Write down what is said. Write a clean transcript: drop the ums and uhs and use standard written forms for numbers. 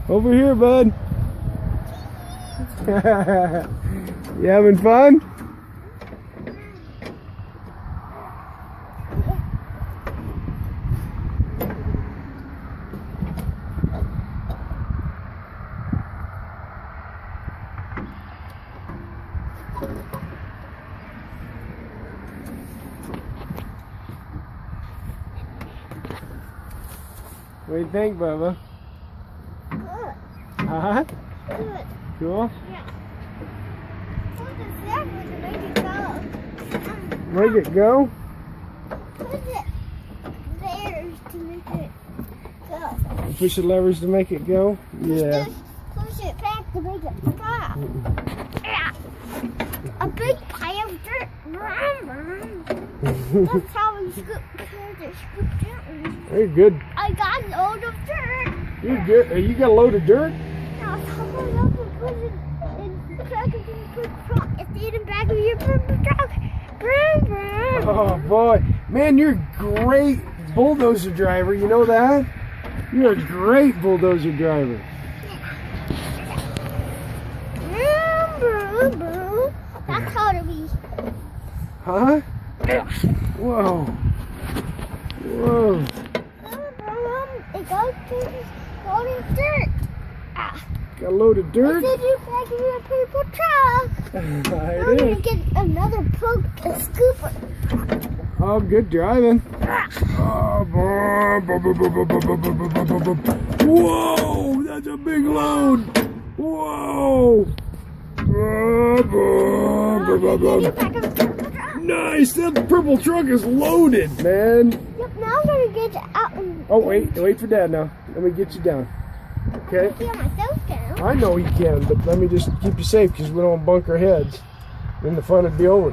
Over here, bud. You having fun? What do you think, Bubba? Good. Huh? Good. Cool? Yeah. Put the lever to make it go. Make it go? Put it there to make it go. Push the levers to make it go? Yeah. Push it back to make it stop. Yeah. A big pile of dirt. That's how we scoop dirt. Very good. I got a load of dirt. You're good. You got a load of dirt? Now someone else will put it in the truck and put truck. It's in the back of your truck. Vroom, vroom. Oh boy. Man, you're a great bulldozer driver. You know that? You're a great bulldozer driver. Vroom, vroom, vroom. That's how to be. Huh? Whoa. Whoa. It goes to this load of dirt. Got a load of dirt? It's in the back of your purple truck. It I'm going to is. get another poke and scooper. Oh, good driving. Oh, whoa, that's a big load. Whoa. Nice, that purple truck is loaded, man. Yep, now I'm going to get out and... Oh, wait for Dad now. Let me get you down. Okay? I can get myself down. I know you can, but let me just keep you safe because we don't bunk our heads. Then the fun would be over.